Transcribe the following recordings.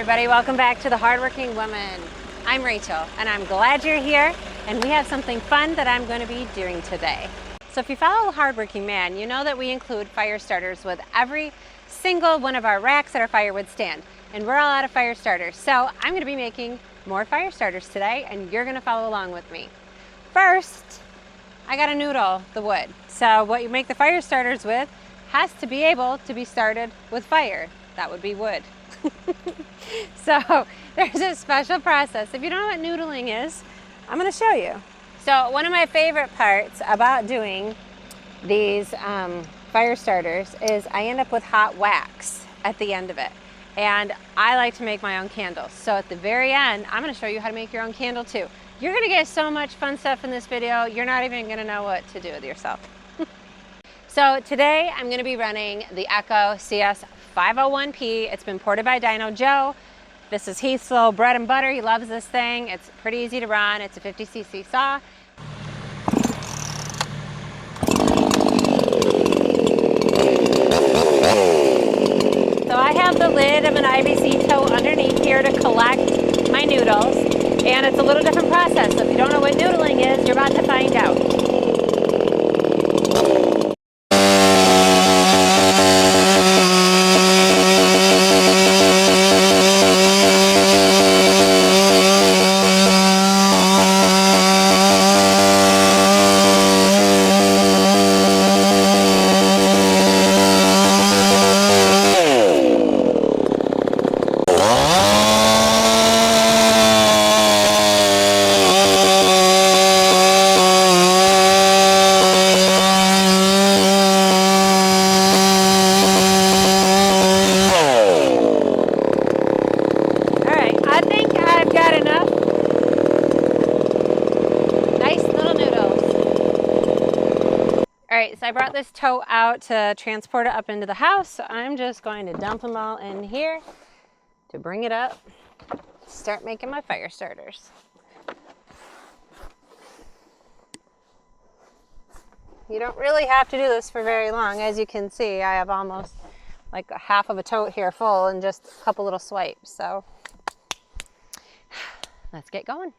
everybody, welcome back to The Hardworking Woman. I'm Rachel and I'm glad you're here, and we have something fun that I'm going to be doing today. So if you follow The Hardworking Man, you know that we include fire starters with every single one of our racks at our firewood stand, and we're all out of fire starters. So I'm going to be making more fire starters today, and you're going to follow along with me. First, I got to noodle the wood. So what you make the fire starters with has to be able to be started with fire. That would be wood. So there's a special process. If you don't know what noodling is, I'm going to show you. So one of my favorite parts about doing these fire starters is I end up with hot wax at the end of it. And I like to make my own candles. So at the very end, I'm going to show you how to make your own candle too. You're going to get so much fun stuff in this video, you're not even going to know what to do with yourself. So today I'm going to be running the Echo CS 501P. It's been ported by Dino Joe. This is Heath's little bread and butter. He loves this thing. It's pretty easy to run. It's a 50cc saw. So I have the lid of an IBC tote underneath here to collect my noodles, and it's a little different process. So if you don't know what noodling is, you're about to find out. So I brought this tote out to transport it up into the house. So I'm just going to dump them all in here to bring it up, start making my fire starters. You don't really have to do this for very long. As you can see, I have almost like a half of a tote here full and just a couple little swipes. So let's get going.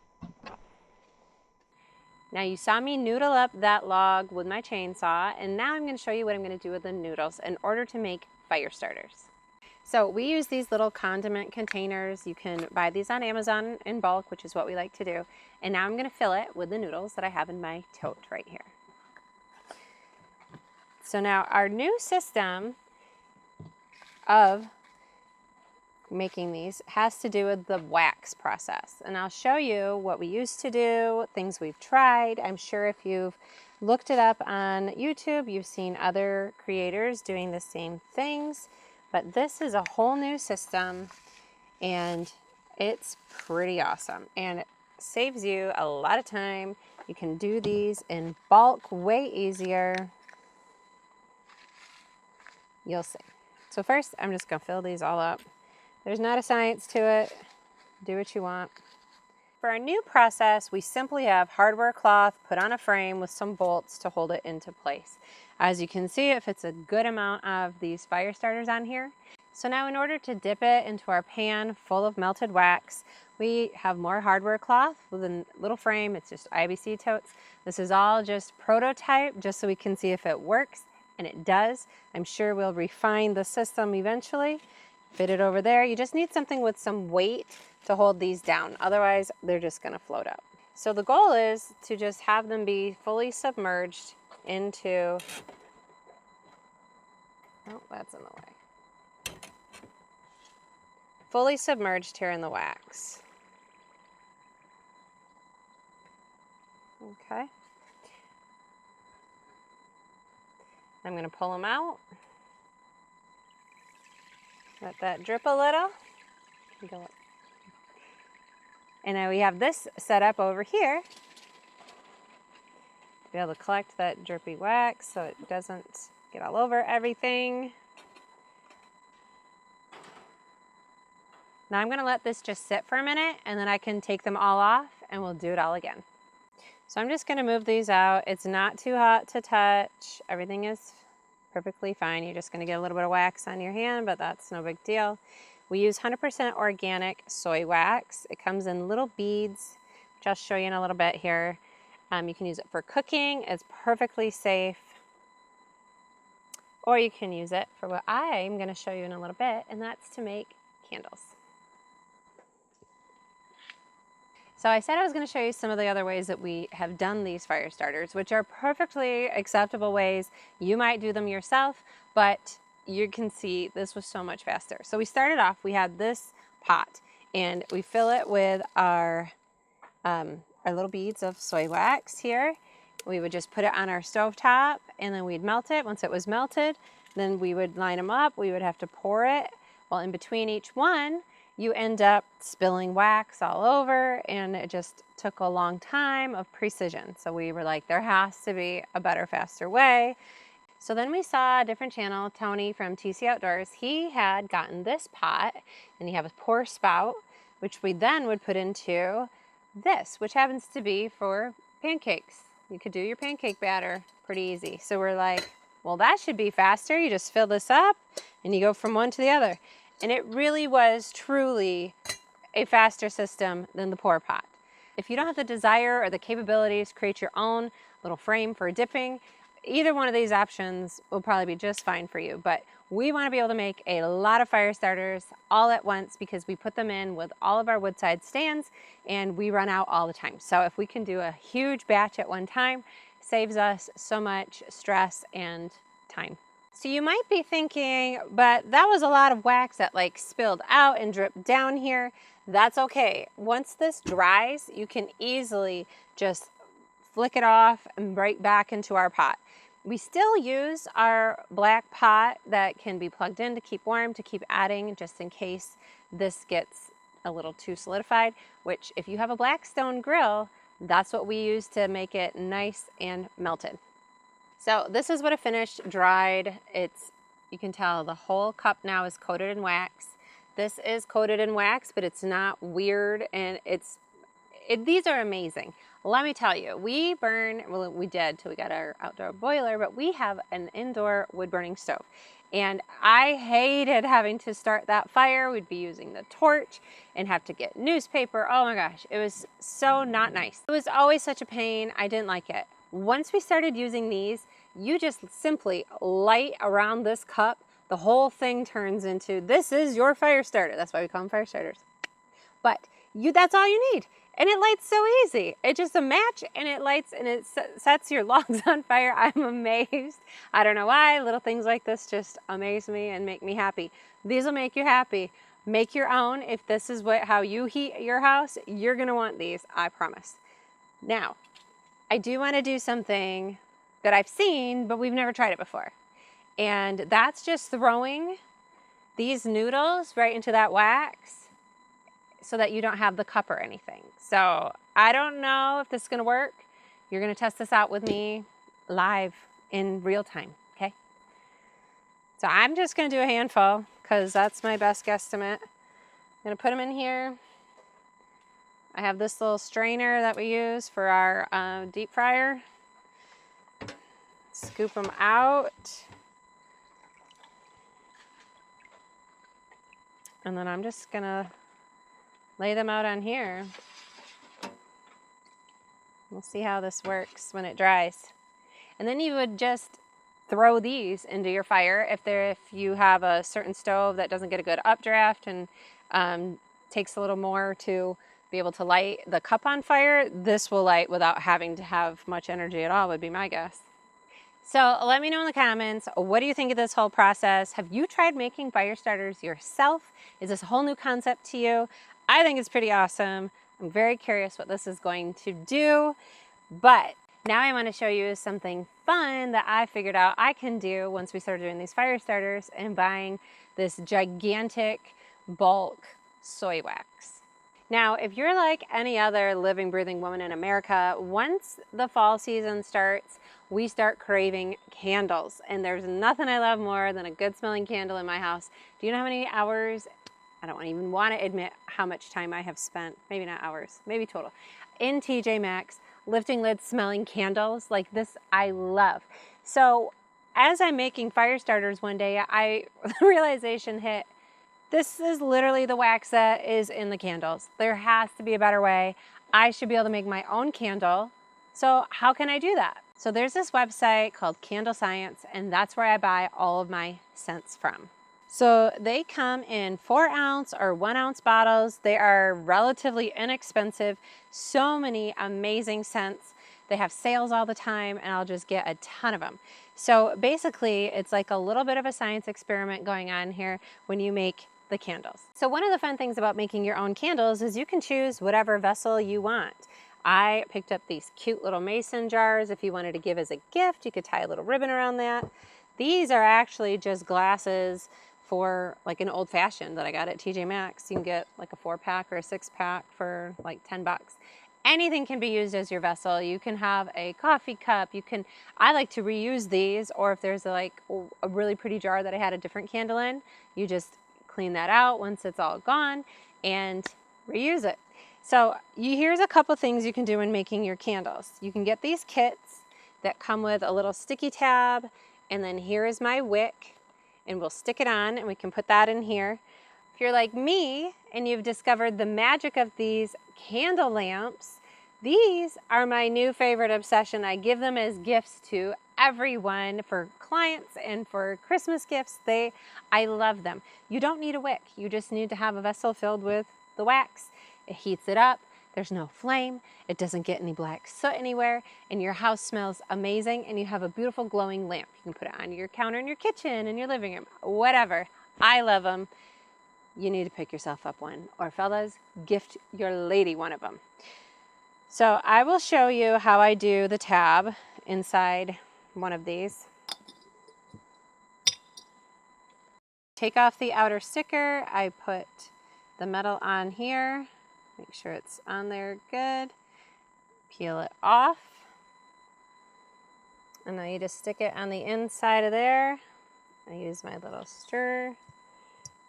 Now you saw me noodle up that log with my chainsaw, and now I'm going to show you what I'm going to do with the noodles in order to make fire starters. So we use these little condiment containers. You can buy these on Amazon in bulk, which is what we like to do. And now I'm going to fill it with the noodles that I have in my tote right here. So now our new system of making these has to do with the wax process, and I'll show you what we used to do, things we've tried. I'm sure if you've looked it up on YouTube, you've seen other creators doing the same things, but this is a whole new system and it's pretty awesome, and it saves you a lot of time. You can do these in bulk way easier. You'll see. So first I'm just gonna fill these all up. There's not a science to it. Do what you want. For our new process, we simply have hardware cloth put on a frame with some bolts to hold it into place. As you can see, it fits a good amount of these fire starters on here. So now in order to dip it into our pan full of melted wax, we have more hardware cloth with a little frame. It's just IBC totes. This is all just prototype, just so we can see if it works, and it does. I'm sure we'll refine the system eventually. Fit it over there. You just need something with some weight to hold these down. Otherwise, they're just going to float up. So the goal is to just have them be fully submerged into... Oh, that's in the way. Fully submerged here in the wax. Okay. I'm going to pull them out. Let that drip a little. And now we have this set up over here to be able to collect that drippy wax so it doesn't get all over everything. Now I'm going to let this just sit for a minute, and then I can take them all off and we'll do it all again. So I'm just going to move these out. It's not too hot to touch. Everything is perfectly fine. You're just going to get a little bit of wax on your hand, but that's no big deal. We use 100% organic soy wax. It comes in little beads, which I'll show you in a little bit here. You can use it for cooking. It's perfectly safe. Or you can use it for what I'm going to show you in a little bit, and that's to make candles. So I said I was going to show you some of the other ways that we have done these fire starters, which are perfectly acceptable ways. You might do them yourself, but you can see this was so much faster. So we started off, we had this pot, and we fill it with our little beads of soy wax here. We would just put it on our stove top, and then we'd melt it. Once it was melted, then we would line them up. We would have to pour it. Well, in between each one, you end up spilling wax all over, and it just took a long time of precision. So we were like, there has to be a better, faster way. So then we saw a different channel, Tony from TC Outdoors. He had gotten this pot, and he had a pour spout, which we then would put into this, which happens to be for pancakes. You could do your pancake batter pretty easy. So we're like, well, that should be faster. You just fill this up, and you go from one to the other. And it really was truly a faster system than the pour pot. If you don't have the desire or the capabilities to create your own little frame for dipping, either one of these options will probably be just fine for you. But we want to be able to make a lot of fire starters all at once because we put them in with all of our woodside stands and we run out all the time. So if we can do a huge batch at one time, saves us so much stress and time. So you might be thinking, but that was a lot of wax that like spilled out and dripped down here. That's okay. Once this dries, you can easily just flick it off and right back into our pot. We still use our black pot that can be plugged in to keep warm, to keep adding just in case this gets a little too solidified, which if you have a black stone grill, that's what we use to make it nice and melted. So this is what a finished dried. You can tell the whole cup now is coated in wax. This is coated in wax, but it's not weird, and these are amazing. Let me tell you, we did till we got our outdoor boiler, but we have an indoor wood burning stove. And I hated having to start that fire. We'd be using the torch and have to get newspaper. Oh my gosh, it was so not nice. It was always such a pain. I didn't like it. Once we started using these, you just simply light around this cup. The whole thing turns into, this is your fire starter. That's why we call them fire starters. But that's all you need. And it lights so easy. It's just a match and it lights and it sets your logs on fire. I'm amazed. I don't know why. Little things like this just amaze me and make me happy. These will make you happy. Make your own. If this is how you heat your house, you're going to want these, I promise. Now, I do want to do something that I've seen, but we've never tried it before. And that's just throwing these noodles right into that wax so that you don't have the cup or anything. So I don't know if this is gonna work. You're gonna test this out with me live in real time, okay? So I'm just gonna do a handful because that's my best guesstimate. I'm gonna put them in here. I have this little strainer that we use for our deep fryer. Scoop them out. And then I'm just gonna lay them out on here. We'll see how this works when it dries. And then you would just throw these into your fire. If you have a certain stove that doesn't get a good updraft and takes a little more to be able to light the cup on fire, this will light without having to have much energy at all, would be my guess. So let me know in the comments, what do you think of this whole process? Have you tried making fire starters yourself? Is this a whole new concept to you? I think it's pretty awesome. I'm very curious what this is going to do, but now I want to show you something fun that I figured out I can do once we started doing these fire starters and buying this gigantic bulk soy wax. Now, if you're like any other living, breathing woman in America, once the fall season starts, we start craving candles. And there's nothing I love more than a good smelling candle in my house. Do you know how many hours, I don't even want to admit how much time I have spent, maybe not hours, maybe total, in TJ Maxx, lifting lids, smelling candles like this. I love. So as I'm making fire starters one day, the realization hit, This is literally the wax that is in the candles. There has to be a better way. I should be able to make my own candle. So how can I do that? So there's this website called Candle Science, and that's where I buy all of my scents from. So they come in 4-ounce or 1-ounce bottles. They are relatively inexpensive. So many amazing scents. They have sales all the time, and I'll just get a ton of them. So basically, it's like a little bit of a science experiment going on here when you make the candles. So one of the fun things about making your own candles is you can choose whatever vessel you want. I picked up these cute little mason jars. If you wanted to give as a gift, you could tie a little ribbon around that. These are actually just glasses for like an old fashioned that I got at TJ Maxx. You can get like a 4-pack or a 6-pack for like 10 bucks. Anything can be used as your vessel. You can have a coffee cup. I like to reuse these, or if there's a really pretty jar that I had a different candle in, you just clean that out once it's all gone and reuse it. So here's a couple things you can do when making your candles. You can get these kits that come with a little sticky tab, and then here is my wick, and we'll stick it on and we can put that in here. If you're like me and you've discovered the magic of these candle lamps, these are my new favorite obsession. I give them as gifts to everyone, for clients and for Christmas gifts. I love them. You don't need a wick. You just need to have a vessel filled with the wax. It heats it up. There's no flame. It doesn't get any black soot anywhere, and your house smells amazing, and you have a beautiful glowing lamp. You can put it on your counter in your kitchen, in your living room, whatever. I love them. You need to pick yourself up one, or fellas, gift your lady one of them. So I will show you how I do the tab inside one of these. Take off the outer sticker. I put the metal on here. Make sure it's on there good. Peel it off. And now you just stick it on the inside of there. I use my little stir.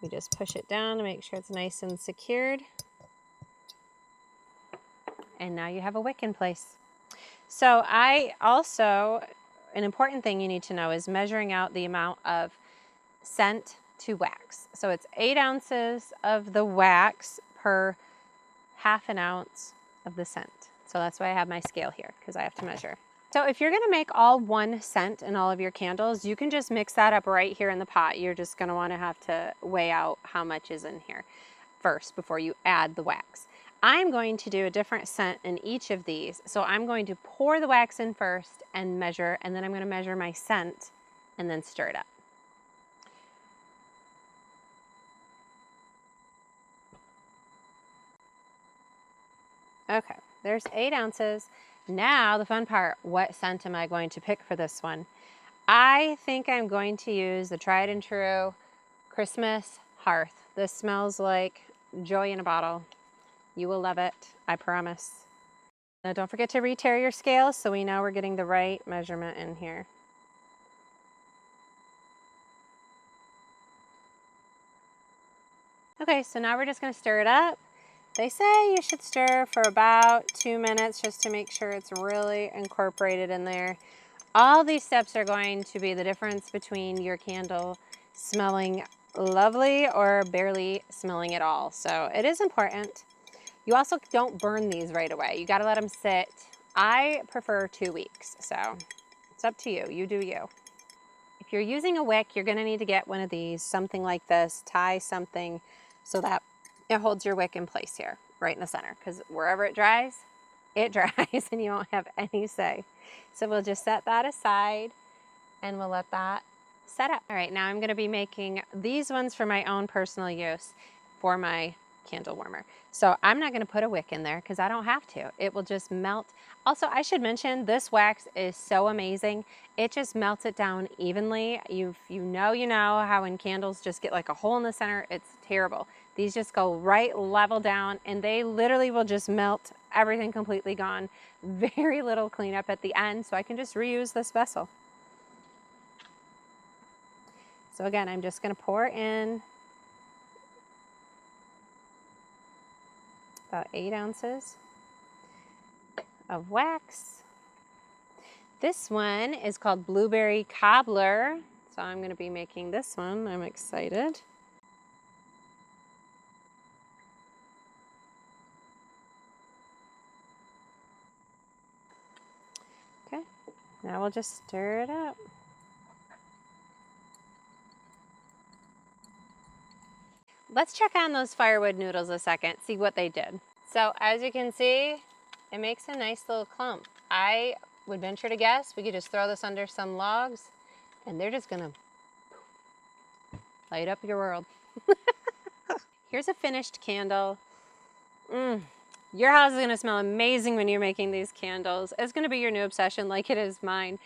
We just push it down to make sure it's nice and secured. And now you have a wick in place. So an important thing you need to know is measuring out the amount of scent to wax. So it's 8 ounces of the wax per ½ ounce of the scent. So that's why I have my scale here, because I have to measure. So if you're gonna make all one scent in all of your candles, you can just mix that up right here in the pot. You're just gonna wanna have to weigh out how much is in here first before you add the wax. I'm going to do a different scent in each of these. So I'm going to pour the wax in first and measure, and then I'm gonna measure my scent and then stir it up. Okay, there's 8 ounces. Now the fun part, what scent am I going to pick for this one? I think I'm going to use the tried and true Christmas Hearth. This smells like joy in a bottle. You will love it, I promise. Now don't forget to re-tare your scales so we know we're getting the right measurement in here. Okay, so now we're just gonna stir it up. They say you should stir for about 2 minutes just to make sure it's really incorporated in there. All these steps are going to be the difference between your candle smelling lovely or barely smelling at all. So it is important. You also don't burn these right away. You gotta let them sit. I prefer 2 weeks, so it's up to you. You do you. If you're using a wick, you're gonna need to get one of these, something like this, tie something so that it holds your wick in place here, right in the center, because wherever it dries and you won't have any say. So we'll just set that aside and we'll let that set up. All right, now I'm gonna be making these ones for my own personal use for my candle warmer. So I'm not gonna put a wick in there because I don't have to. It will just melt. Also, I should mention this wax is so amazing. It just melts it down evenly. You know how when candles just get like a hole in the center, it's terrible. These just go right level down and they literally will just melt, everything completely gone. Very little cleanup at the end, so I can just reuse this vessel. So again, I'm just gonna pour in about 8 ounces of wax. This one is called Blueberry Cobbler. So I'm gonna be making this one. I'm excited. Now we'll just stir it up. Let's check on those firewood noodles a second, see what they did. So as you can see, it makes a nice little clump. I would venture to guess we could just throw this under some logs and they're just gonna light up your world. Here's a finished candle. Your house is gonna smell amazing when you're making these candles. It's gonna be your new obsession like it is mine.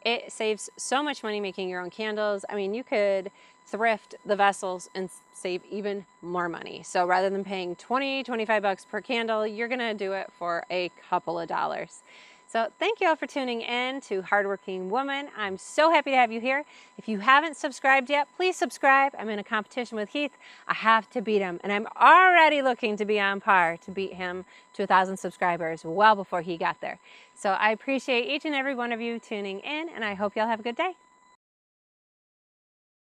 It saves so much money making your own candles. I mean, you could thrift the vessels and save even more money. So rather than paying 20, 25 bucks per candle, you're gonna do it for a couple of dollars. So thank you all for tuning in to Hardworking Woman. I'm so happy to have you here. If you haven't subscribed yet, please subscribe. I'm in a competition with Heath. I have to beat him, and I'm already looking to be on par to beat him to 1,000 subscribers well before he got there. So I appreciate each and every one of you tuning in, and I hope y'all have a good day.